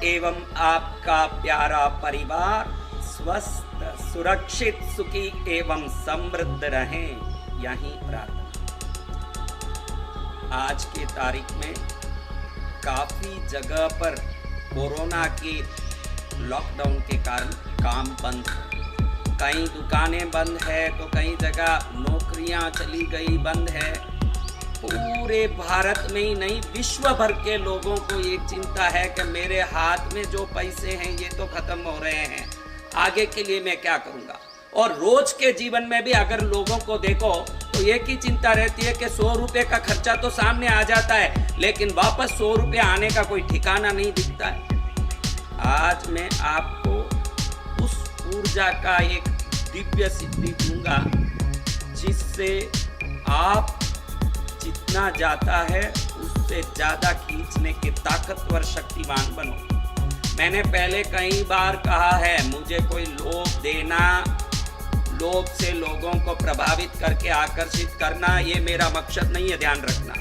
एवं आपका प्यारा परिवार स्वस्थ, सुरक्षित, सुखी एवं समृद्ध रहें, यही प्रार्थना। आज की तारीख में काफी जगह पर कोरोना के लॉकडाउन के कारण काम बंद है, कई दुकानें बंद है तो कई जगह नौकरियां चली गई, बंद है। पूरे भारत में ही नहीं, विश्व भर के लोगों को एक चिंता है कि मेरे हाथ में जो पैसे हैं ये तो खत्म हो रहे हैं, आगे के लिए मैं क्या करूंगा। और रोज के जीवन में भी अगर लोगों को देखो तो एक ही चिंता रहती है कि 100 रुपये का खर्चा तो सामने आ जाता है, लेकिन वापस 100 रुपये आने का कोई ठिकाना नहीं दिखता है। आज मैं आपको उस ऊर्जा का एक दिव्य सिद्धि दूंगा जिससे आप जितना जाता है उससे ज्यादा खींचने के ताकतवर शक्तिवान बनो। मैंने पहले कई बार कहा है, मुझे कोई लोभ देना, लोभ से लोगों को प्रभावित करके आकर्षित करना, ये मेरा मकसद नहीं है, ध्यान रखना।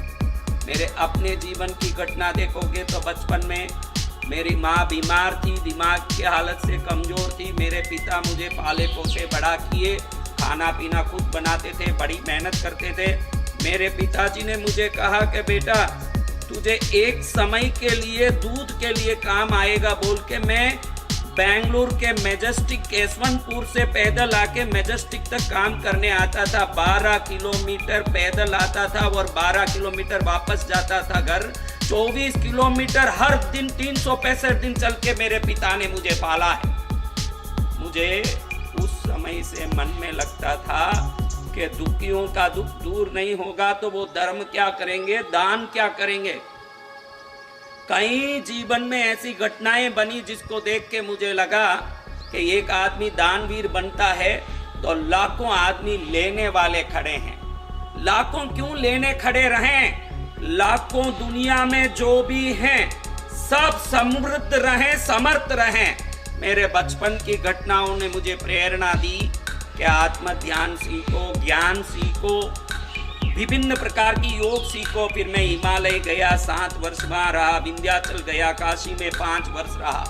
मेरे अपने जीवन की घटना देखोगे तो बचपन में मेरी माँ बीमार थी, दिमाग की हालत से कमजोर थी। मेरे पिता मुझे पाले पोसे बड़ा किए, खाना पीना खुद बनाते थे, बड़ी मेहनत करते थे। मेरे पिताजी ने मुझे कहा कि बेटा तुझे एक समय के लिए दूध के लिए काम आएगा बोल के मैं बेंगलुरु के मैजेस्टिक केसवनपुर से पैदल आके मैजेस्टिक तक काम करने आता था। 12 किलोमीटर पैदल आता था और 12 किलोमीटर वापस जाता था घर। 24 किलोमीटर हर दिन 365 दिन चल के मेरे पिता ने मुझे पाला है। मुझे उस समय से मन में लगता था कि दुखियों का दुख दूर नहीं होगा तो वो धर्म क्या करेंगे, दान क्या करेंगे। कई जीवन में ऐसी घटनाएं बनी जिसको देख के मुझे लगा कि एक आदमी दानवीर बनता है तो लाखों आदमी लेने वाले खड़े हैं। लाखों क्यों लेने खड़े रहें? लाखों दुनिया में जो भी हैं सब समृद्ध रहें, समर्थ रहें। मेरे बचपन की घटनाओं ने मुझे प्रेरणा दी कि आत्म ध्यान सीखो, ज्ञान सीखो, विभिन्न प्रकार की योग सीखो। फिर मैं हिमालय गया, 7 वर्ष वहाँ रहा, विंध्याचल गया, काशी में 5 वर्ष रहा।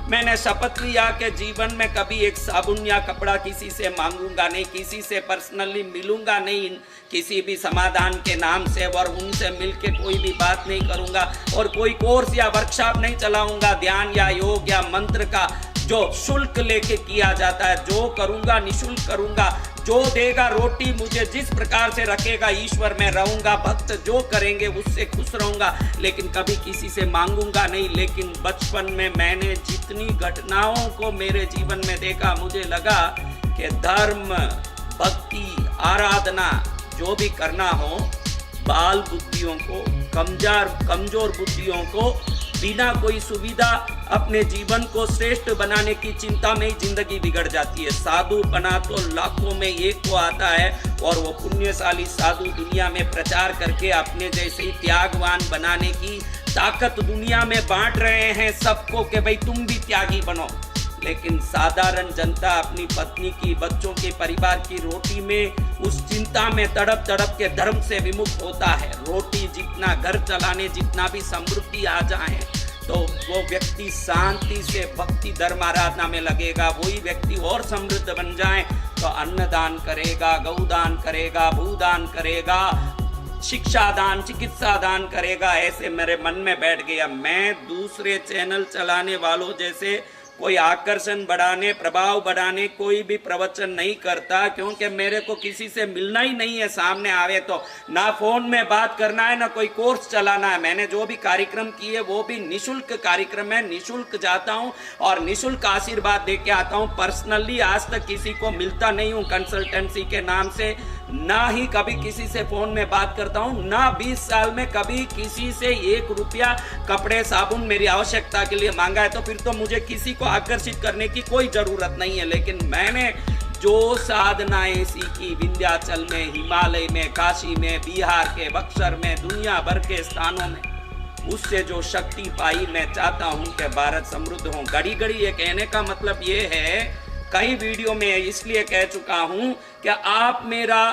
मैंने शपथ लिया कि जीवन में कभी एक साबुन या कपड़ा किसी से मांगूंगा नहीं, किसी से पर्सनली मिलूंगा नहीं, किसी भी समाधान के नाम से, और उनसे मिलके कोई भी बात नहीं करूंगा, और कोई कोर्स या वर्कशॉप नहीं चलाऊंगा ध्यान या योग या मंत्र का जो शुल्क लेके किया जाता है। जो करूंगा निशुल्क करूंगा, जो देगा रोटी मुझे जिस प्रकार से रखेगा ईश्वर में रहूंगा, भक्त जो करेंगे उससे खुश रहूंगा, लेकिन कभी किसी से मांगूंगा नहीं। लेकिन बचपन में मैंने जितनी घटनाओं को मेरे जीवन में देखा, मुझे लगा कि धर्म, भक्ति, आराधना जो भी करना हो, बाल बुद्धियों को, कमजोर बुद्धियों को बिना कोई सुविधा अपने जीवन को श्रेष्ठ बनाने की चिंता में ही जिंदगी बिगड़ जाती है। साधु बना तो लाखों में एक को आता है, और वो पुण्यशाली साधु दुनिया में प्रचार करके अपने जैसे ही त्यागवान बनाने की ताकत दुनिया में बांट रहे हैं सबको कि भाई तुम भी त्यागी बनो। लेकिन साधारण जनता अपनी पत्नी की, बच्चों के, परिवार की रोटी में उस चिंता में तड़प तड़प के धर्म से विमुख होता है। रोटी जितना, घर चलाने जितना भी समृद्धि आ जाए तो वो व्यक्ति शांति से भक्ति धर्म आराधना में लगेगा। वही व्यक्ति और समृद्ध बन जाए तो अन्नदान करेगा, गौदान करेगा, भूदान करेगा, शिक्षा दान, चिकित्सा दान करेगा। ऐसे मेरे मन में बैठ गया। मैं दूसरे चैनल चलाने वालों जैसे कोई आकर्षण बढ़ाने, प्रभाव बढ़ाने कोई भी प्रवचन नहीं करता, क्योंकि मेरे को किसी से मिलना ही नहीं है। सामने आवे तो ना फोन में बात करना है, ना कोई कोर्स चलाना है। मैंने जो भी कार्यक्रम किए वो भी निशुल्क कार्यक्रम है, निशुल्क जाता हूँ और निशुल्क आशीर्वाद दे के आता हूँ। पर्सनली आज तक किसी को मिलता नहीं हूँ कंसल्टेंसी के नाम से, ना ही कभी किसी से फोन में बात करता हूँ, ना 20 साल में कभी किसी से 1 रुपया कपड़े साबुन मेरी आवश्यकता के लिए मांगा है। तो फिर तो मुझे किसी को आकर्षित करने की कोई जरूरत नहीं है। लेकिन मैंने जो साधनाएं सीखी विंध्याचल में, हिमालय में, काशी में, बिहार के बक्सर में, दुनिया भर के स्थानों में, उससे जो शक्ति पाई, मैं चाहता हूं कि भारत समृद्ध हो। घड़ी घड़ी ये कहने का मतलब ये है, कई वीडियो में इसलिए कह चुका हूं कि आप मेरा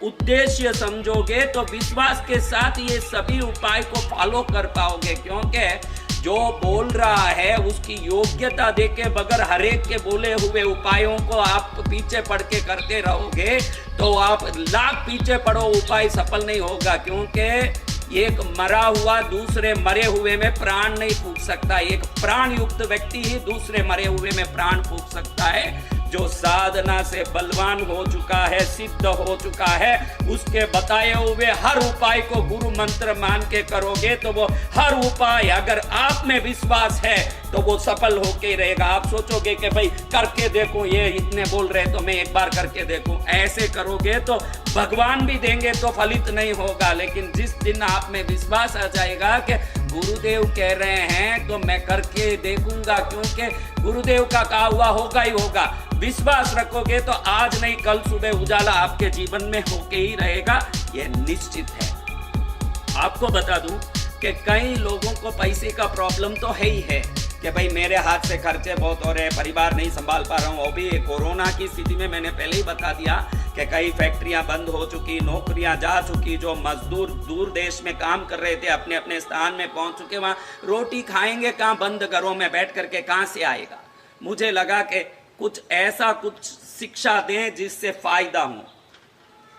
उद्देश्य समझोगे तो विश्वास के साथ ये सभी उपाय को फॉलो कर पाओगे, क्योंकि जो बोल रहा है उसकी योग्यता देके बगैर हरेक के बोले हुए उपायों को आप पीछे पड़ के करते रहोगे तो आप लाख पीछे पड़ो, उपाय सफल नहीं होगा। क्योंकि एक मरा हुआ दूसरे मरे हुए में प्राण नहीं फूंक सकता। एक प्राण युक्त व्यक्ति ही दूसरे मरे हुए में प्राण फूंक सकता है। जो साधना से बलवान हो चुका है, सिद्ध हो चुका है, उसके बताए हुए हर उपाय को गुरु मंत्र मान के करोगे तो वो हर उपाय अगर आप में विश्वास है तो वो सफल होके रहेगा। आप सोचोगे कि भाई करके देखो, ये इतने बोल रहे तो मैं एक बार करके देखूं, ऐसे करोगे तो भगवान भी देंगे तो फलित नहीं होगा। लेकिन जिस दिन आप में विश्वास आ जाएगा कि गुरुदेव कह रहे हैं तो मैं करके देखूंगा, क्योंकि गुरुदेव का कहा हुआ होगा ही होगा, विश्वास रखोगे तो आज नहीं कल सुबह उजाला आपके जीवन में होके ही रहेगा, यह निश्चित है। आपको बता दूं कि कई लोगों को पैसे का प्रॉब्लम तो है ही है कि भाई मेरे हाथ से खर्चे बहुत हो रहे हैं, परिवार नहीं संभाल पा रहा हूँ। वो भी कोरोना की स्थिति में मैंने पहले ही बता दिया कि कई फैक्ट्रियां बंद हो चुकी, नौकरियां जा चुकी, जो मजदूर दूर देश में काम कर रहे थे अपने अपने स्थान में पहुंच चुके, वहां रोटी खाएंगे कहाँ, बंद घरों में बैठ करके कहाँ से आएगा। मुझे लगा कि कुछ ऐसा कुछ शिक्षा दें जिससे फायदा हो।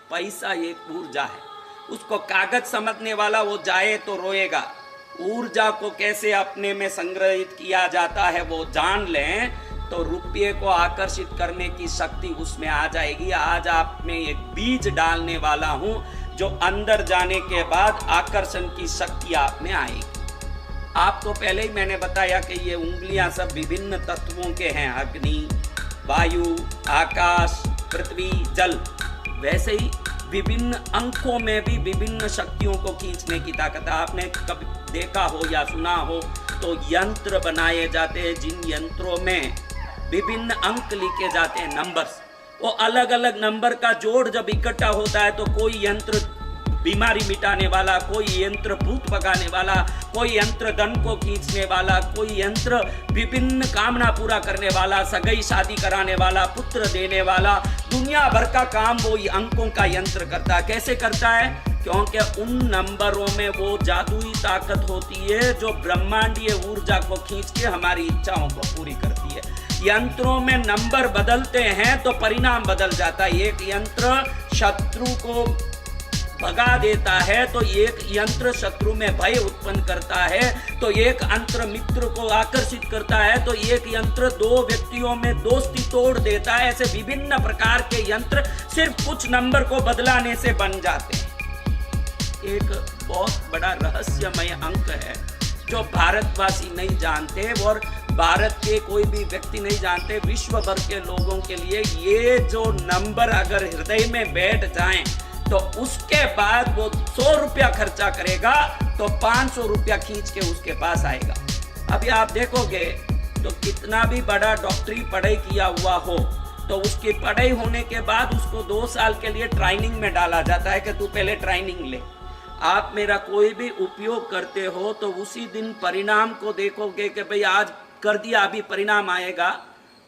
पैसा एक ऊर्जा है, उसको कागज समझने वाला वो जाए तो रोएगा। ऊर्जा को कैसे अपने में संग्रहित किया जाता है वो जान लें तो रुपये को आकर्षित करने की शक्ति उसमें आ जाएगी। आज आप में एक बीज डालने वाला हूं जो अंदर जाने के बाद आकर्षण की शक्ति आप में आएगी। आपको पहले ही मैंने बताया कि ये उंगलियां सब विभिन्न तत्वों के हैं, अग्नि, वायु, आकाश, पृथ्वी, जल। वैसे ही विभिन्न अंकों में भी विभिन्न शक्तियों को खींचने की ताकत है। आपने कभी देखा हो या सुना हो तो यंत्र बनाए जाते हैं, जिन यंत्रों में विभिन्न अंक लिखे जाते हैं, नंबर्स। वो अलग अलग नंबर का जोड़ जब इकट्ठा होता है तो कोई यंत्र बीमारी मिटाने वाला, कोई यंत्र भूत भगाने वाला, कोई यंत्र धन को खींचने वाला, कोई यंत्र विभिन्न कामना पूरा करने वाला, सगाई शादी कराने वाला, पुत्र देने वाला, दुनिया भर का काम वो अंकों का यंत्र करता है। कैसे करता है? क्योंकि उन नंबरों में वो जादुई ताकत होती है जो ब्रह्मांडीय ऊर्जा को खींच के हमारी इच्छाओं को पूरी करती है। यंत्रों में नंबर बदलते हैं तो परिणाम बदल जाता है। एक यंत्र शत्रु को भगा देता है तो एक यंत्र शत्रु में भय उत्पन्न करता है, तो एक यंत्र मित्र को आकर्षित करता है, तो एक यंत्र दो व्यक्तियों में दोस्ती तोड़ देता है। ऐसे विभिन्न प्रकार के यंत्र सिर्फ कुछ नंबर को बदलाने से बन जाते हैं। एक बहुत बड़ा रहस्यमय अंक है जो भारतवासी नहीं जानते और भारत के कोई भी व्यक्ति नहीं जानते। विश्व भर के लोगों के लिए ये जो नंबर अगर हृदय में बैठ जाएं तो उसके बाद वो 100 रुपया खर्चा करेगा तो 500 रुपया खींच के उसके पास आएगा। अभी आप देखोगे तो कितना भी बड़ा डॉक्टरी पढ़ाई किया हुआ हो तो उसकी पढ़ाई होने के बाद उसको 2 साल के लिए ट्रेनिंग में डाला जाता है कि तू पहले ट्रेनिंग ले। आप मेरा कोई भी उपयोग करते हो तो उसी दिन परिणाम को देखोगे कि भाई आज कर दिया अभी परिणाम आएगा,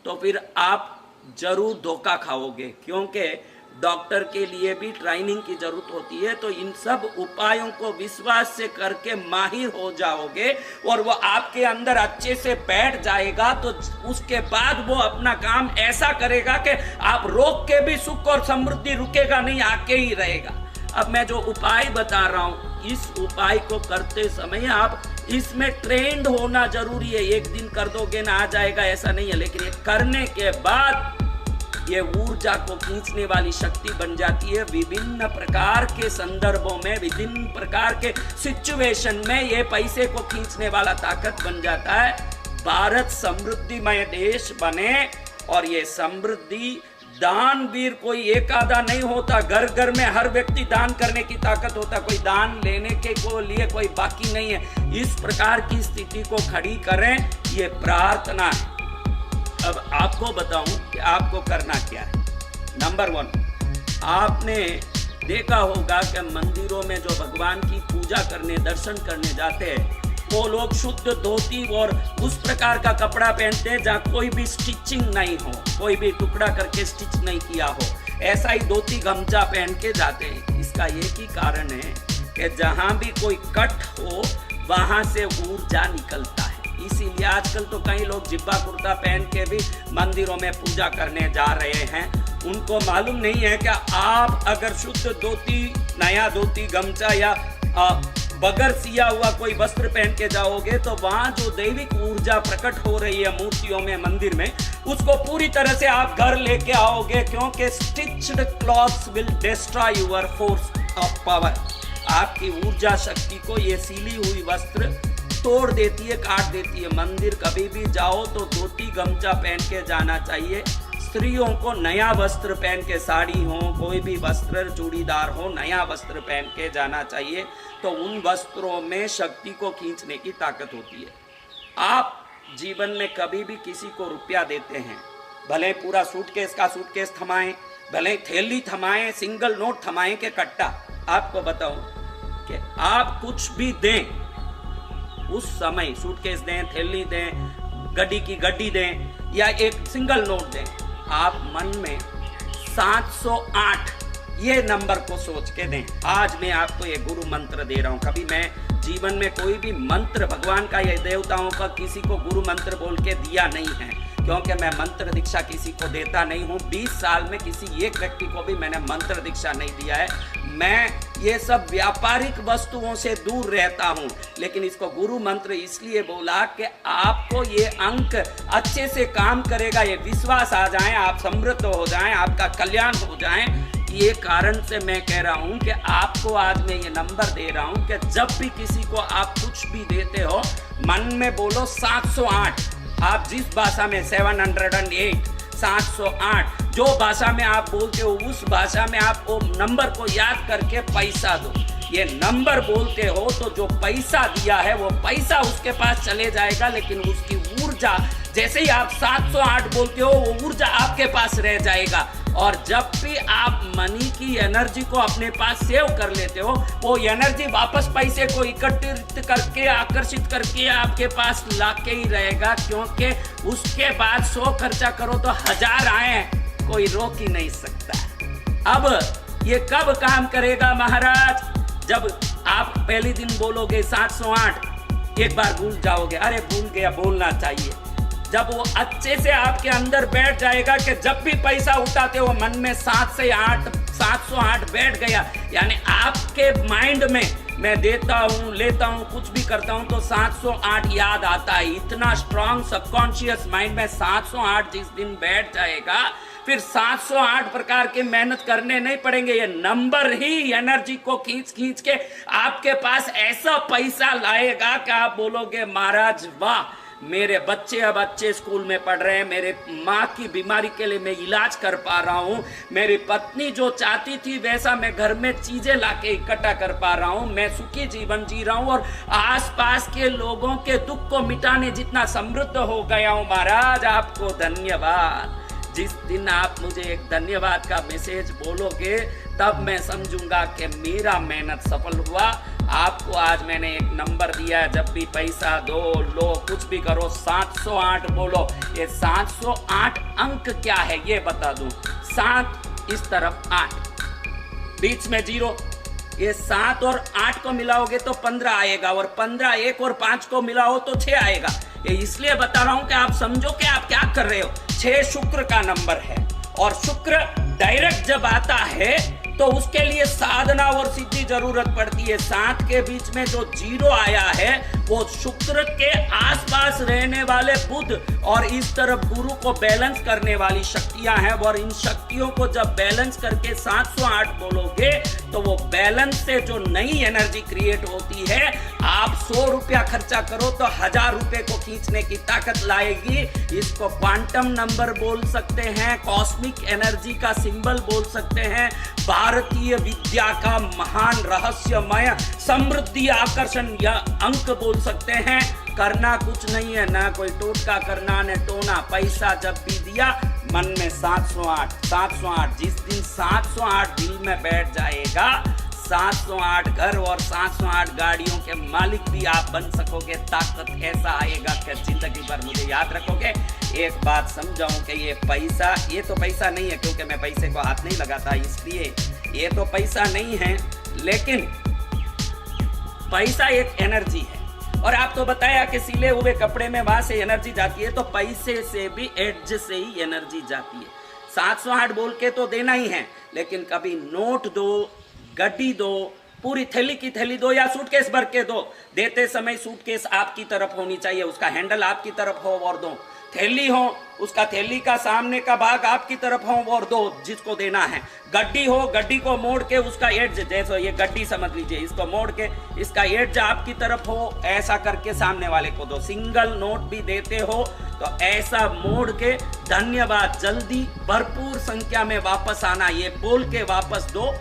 तो फिर आप जरूर धोखा खाओगे, क्योंकि डॉक्टर के लिए भी ट्रेनिंग की जरूरत होती है। तो इन सब उपायों को विश्वास से करके माहिर हो जाओगे और वो आपके अंदर अच्छे से बैठ जाएगा तो उसके बाद वो अपना काम ऐसा करेगा कि आप रोक के भी सुख और समृद्धि रुकेगा नहीं, आके ही रहेगा। अब मैं जो उपाय बता रहा हूँ, इस उपाय को करते समय आप इसमें ट्रेंड होना जरूरी है। एक दिन कर दोगे ना आ जाएगा ऐसा नहीं है, लेकिन ये करने के बाद ये ऊर्जा को खींचने वाली शक्ति बन जाती है। विभिन्न प्रकार के संदर्भों में, विभिन्न प्रकार के सिचुएशन में ये पैसे को खींचने वाला ताकत बन जाता है। भारत समृद्धिमय देश बने और ये समृद्धि दान वीर कोई एक आधा नहीं होता, घर घर में हर व्यक्ति दान करने की ताकत होता, कोई दान लेने के को लिए कोई बाकी नहीं है। इस प्रकार की स्थिति को खड़ी करें, ये प्रार्थना है। अब आपको बताऊं कि आपको करना क्या है। नंबर 1, आपने देखा होगा कि मंदिरों में जो भगवान की पूजा करने, दर्शन करने जाते हैं वो लोग शुद्ध धोती और उस प्रकार का कपड़ा पहनते हैं जहाँ कोई भी स्टिचिंग नहीं हो, कोई भी टुकड़ा करके स्टिच नहीं किया हो, ऐसा ही धोती गमछा पहन के जाते हैं। इसका एक ही कारण है कि जहाँ भी कोई कट हो वहाँ से ऊर्जा निकलता है। इसीलिए आजकल तो कई लोग जिब्बा कुर्ता पहन के भी मंदिरों में पूजा करने जा रहे हैं। उनको मालूम नहीं है कि आप अगर शुद्ध धोती, नया धोती, गमछा या बगैर सिया हुआ कोई वस्त्र पहन के जाओगे तो वहां जो दैविक ऊर्जा प्रकट हो रही है मूर्तियों में, मंदिर में, उसको पूरी तरह से आप घर लेके आओगे, क्योंकि stitched clothes will destroy your force of power. आपकी ऊर्जा शक्ति को ये सीली हुई वस्त्र तोड़ देती है, काट देती है। मंदिर कभी भी जाओ तो धोती गमछा पहन के जाना चाहिए। स्त्रियों को नया वस्त्र पहन के, साड़ी हो, कोई भी वस्त्र, चूड़ीदार हो, नया वस्त्र पहन के जाना चाहिए। तो उन वस्त्रों में शक्ति को खींचने की ताकत होती है। आप जीवन में कभी भी किसी को रुपया देते हैं, भले पूरा सूटकेस का सूटकेस थमाएं, भले थैली थमाएं, सिंगल नोट थमाएं के कट्टा, आपको बताऊं कि आप कुछ भी दें, उस समय सूटकेस दें, थैली दें, गड्डी की गड्डी दें या एक सिंगल नोट दें, आप मन में 708 ये नंबर को सोच के दें। आज मैं आपको ये गुरु मंत्र दे रहा हूं। कभी मैं जीवन में कोई भी मंत्र भगवान का या देवताओं का किसी को गुरु मंत्र बोल के दिया नहीं है, क्योंकि मैं मंत्र दीक्षा किसी को देता नहीं हूँ। 20 साल में किसी एक व्यक्ति को भी मैंने मंत्र दीक्षा नहीं दिया है। मैं ये सब व्यापारिक वस्तुओं से दूर रहता हूँ, लेकिन इसको गुरु मंत्र इसलिए बोला कि आपको ये अंक अच्छे से काम करेगा, ये विश्वास आ जाए, आप समृद्ध हो जाएं, आपका कल्याण हो जाए। ये कारण से मैं कह रहा हूँ कि आपको आज मैं ये नंबर दे रहा हूँ कि जब भी किसी को आप कुछ भी देते हो, मन में बोलो 708। आप जिस भाषा में 708, 708 जो भाषा में आप बोलते हो, उस भाषा में आप वो नंबर को याद करके पैसा दो। ये नंबर बोलते हो तो जो पैसा दिया है वो पैसा उसके पास चले जाएगा, लेकिन उसकी ऊर्जा, जैसे ही आप 708 बोलते हो, वो ऊर्जा आपके पास रह जाएगा। और जब भी आप मनी की एनर्जी को अपने पास सेव कर लेते हो, वो एनर्जी वापस पैसे को एकत्रित करके, आकर्षित करके आपके पास लाके ही रहेगा, क्योंकि उसके बाद 100 खर्चा करो तो 1000 आए, कोई रोक ही नहीं सकता। अब ये कब काम करेगा महाराज? जब आप पहले दिन बोलोगे 708, एक बार भूल जाओगे, अरे भूल गया, बोलना चाहिए। जब वो अच्छे से आपके अंदर बैठ जाएगा कि जब भी पैसा उठाते हो मन में 7 से 8, 708 बैठ गया, यानी आपके माइंड में मैं देता हूँ, लेता हूँ, कुछ भी करता हूँ तो 708 याद आता है। इतना स्ट्रांग सबकॉन्शियस माइंड में 708 जिस दिन बैठ जाएगा, फिर 708 प्रकार के मेहनत करने नहीं पड़ेंगे। ये नंबर ही एनर्जी को खींच खींच के आपके पास ऐसा पैसा लाएगा कि आप बोलोगे महाराज वाह, मेरे बच्चे अब अच्छे स्कूल में पढ़ रहे हैं, मेरे माँ की बीमारी के लिए मैं इलाज कर पा रहा हूँ, मेरी पत्नी जो चाहती थी वैसा मैं घर में चीजें लाके इकट्ठा कर पा रहा हूँ, मैं सुखी जीवन जी रहा हूँ और आसपास के लोगों के दुख को मिटाने जितना समृद्ध हो गया हूँ। महाराज आपको धन्यवाद। जिस दिन आप मुझे एक धन्यवाद का मैसेज बोलोगे, तब मैं समझूंगा कि मेरा मेहनत सफल हुआ। आपको आज मैंने एक नंबर दिया है, जब भी पैसा दो, लो, कुछ भी करो, 708 बोलो। ये 708 अंक क्या है ये बता दूं। 7 इस तरफ 8, बीच में 0, ये 7 और 8 को मिलाओगे तो 15 आएगा, और 15 1 और 5 को मिलाओ तो 6 आएगा। ये इसलिए बता रहा हूं कि आप समझो कि आप क्या कर रहे हो। 6 शुक्र का नंबर है, और शुक्र डायरेक्ट जब आता है तो उसके लिए साधना और सिद्धि जरूरत पड़ती है। 7 के बीच में जो 0 आया है वो शुक्र के आसपास रहने वाले बुध और इस तरफ गुरु को बैलेंस करने वाली शक्तियां हैं, और इन शक्तियों को जब बैलेंस करके 708 बोलोगे तो वो बैलेंस से जो नई एनर्जी क्रिएट होती है, आप 100 रुपया खर्चा करो तो 1000 रुपए को खींचने की ताकत लाएगी। इसको क्वांटम नंबर बोल सकते हैं, कॉस्मिक एनर्जी का सिंबल बोल सकते हैं, भारतीय विद्या का महान रहस्यमय समृद्धि आकर्षण या अंक बोल सकते हैं। करना कुछ नहीं है, ना कोई टोटका करना, न टोना। पैसा जब भी दिया मन में 708। जिस दिन 708 दिल में बैठ जाएगा, 708 घर और 708 गाड़ियों के मालिक भी आप बन सकोगे। ताकत ऐसा आएगा कि जिंदगी भर मुझे याद रखोगे। एक बात समझाऊं कि ये तो पैसा नहीं है, क्योंकि मैं पैसे को हाथ नहीं लगाता, इसलिए ये तो पैसा नहीं है, लेकिन पैसा एक एनर्जी है। और आप तो बताया कि सिले हुए कपड़े में वहां से एनर्जी जाती है, तो पैसे से भी एड्ज से ही एनर्जी जाती है। 708 बोल के तो देना ही है, लेकिन कभी नोट दो, गड्डी दो, पूरी थैली की थैली दो या सूटकेस भर के दो। देते समय सूटकेस आपकी तरफ होनी चाहिए, उसका हैंडल आपकी तरफ हो और दो। थैली हो, उसका थैली का सामने का भाग आपकी तरफ हो और दो जिसको देना है। गड्डी हो, गड्डी को मोड़ के उसका एड्ज, जैसे ये गड्डी समझ लीजिए, इसको मोड़ के इसका एड्ज आपकी तरफ हो, ऐसा करके सामने वाले को दो। सिंगल नोट भी देते हो तो ऐसा मोड़ के धन्यवाद, जल्दी भरपूर संख्या में वापस आना, ये बोल के वापस दो।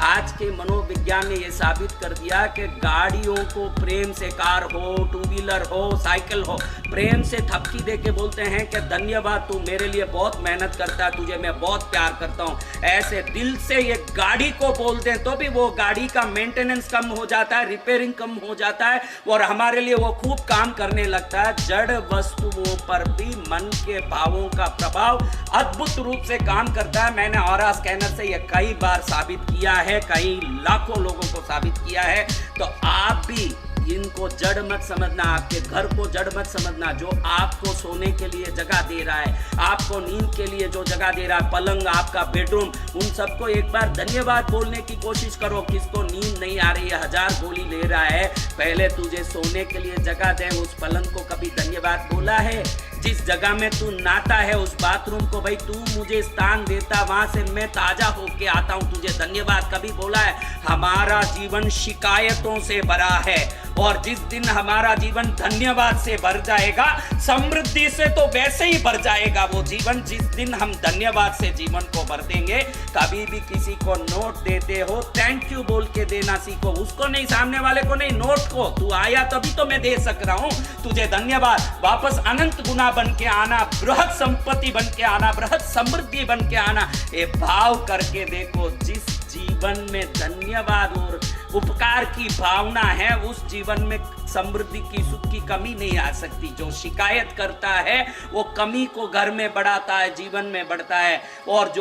आज के मनोविज्ञान ने यह साबित कर दिया कि गाड़ियों को प्रेम से, कार हो, टू व्हीलर हो, साइकिल हो, प्रेम से थपकी दे के बोलते हैं कि धन्यवाद, तू मेरे लिए बहुत मेहनत करता है, तुझे मैं बहुत प्यार करता हूं। ऐसे दिल से ये गाड़ी को बोलते हैं तो भी वो गाड़ी का मेंटेनेंस कम हो जाता है, रिपेयरिंग कम हो जाता है और हमारे लिए वो खूब काम करने लगता है। जड़ वस्तुओं पर भी मन के भावों का प्रभाव अद्भुत रूप से काम करता है। मैंने ऑरा स्कैनर से ये कई बार साबित किया है, कई लाखों लोगों को साबित किया है। तो आप भी इनको जड़ मत समझना, आपके घर को जड़ मत समझना। जो आपको सोने के लिए जगह दे रहा है, आपको नींद के लिए जो जगह दे रहा है, पलंग, आपका बेडरूम, उन सबको एक बार धन्यवाद बोलने की कोशिश करो। किसको नींद नहीं आ रही है, 1000 गोली ले रहा है, पहले तुझे सोने के लिए जगह दे, उस पलंग को कभी धन्यवाद बोला है? जिस जगह में तू नहाता है उस बाथरूम को, भाई तू मुझे स्थान देता, वहां से मैं ताजा होके आता हूं, तुझे धन्यवाद कभी बोला है? हमारा जीवन शिकायतों से भरा है और जिस दिन हमारा जीवन धन्यवाद से भर जाएगा, समृद्धि से तो वैसे ही भर जाएगा वो जीवन। जिस दिन हम धन्यवाद से जीवन को भर देंगे, कभी भी किसी को नोट देते हो, थैंक यू बोल के देना सीखो, उसको नहीं, सामने वाले को नहीं, नोट को। तू आया तभी तो मैं दे सक रहा हूं तुझे धन्यवाद। वापस अनंत गुना बन के आना, बृहत संपत्ति बन के आना, बृहत समृद्धि बन के आना, ये भाव करके देखो। जिस जीवन में धन्यवाद और उपकार की भावना है, उस जीवन में समृद्धि की, सुख की कमी नहीं आ सकती। जो शिकायत करता है वो कमी को घर में बढ़ाता है, जीवन में बढ़ता है। और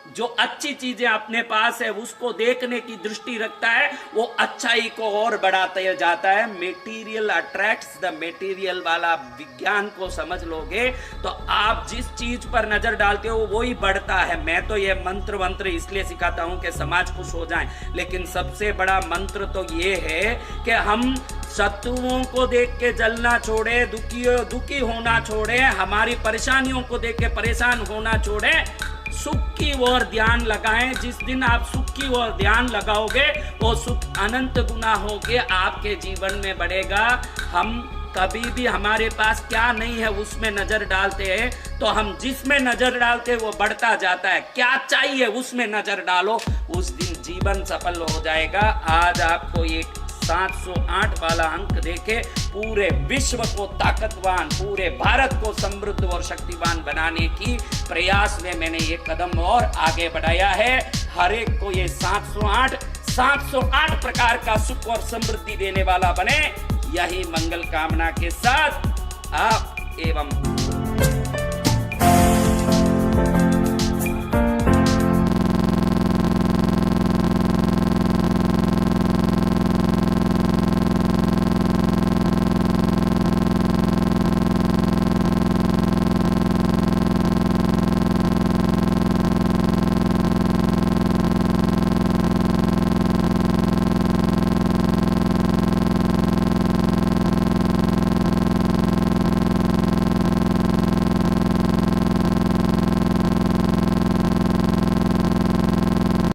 जो अच्छी चीजें अपने पास है उसको देखने की दृष्टि रखता है, वो अच्छाई को और बढ़ाते जाता है। मेटीरियल अट्रैक्ट्स द मेटीरियल वाला विज्ञान को समझ लोगे तो आप जिस चीज पर नजर डालते हो वही बढ़ता है। मैं तो ये मंत्र इसलिए सिखाता हूं कि समाज खुश हो जाए, लेकिन सबसे बड़ा मंत्र तो ये है कि हम शत्रुओं को देख के जलना छोड़े, दुखी होना छोड़े, हमारी परेशानियों को देख के परेशान होना छोड़े, सुख की ओर ध्यान लगाएं। जिस दिन आप सुख की ओर ध्यान लगाओगे वो सुख अनंत गुना होके आपके जीवन में बढ़ेगा। हम कभी भी हमारे पास क्या नहीं है उसमें नजर डालते हैं, तो हम जिसमें नजर डालते हैं वो बढ़ता जाता है। क्या चाहिए उसमें नजर डालो, उस दिन जीवन सफल हो जाएगा। आज आपको एक 708 वाला अंक देके पूरे विश्व को ताकतवान, पूरे भारत को समृद्ध और शक्तिवान बनाने की प्रयास में मैंने ये कदम और आगे बढ़ाया है। हर एक को ये 708 प्रकार का सुख और समृद्धि देने वाला बने, यही मंगल कामना के साथ आप एवं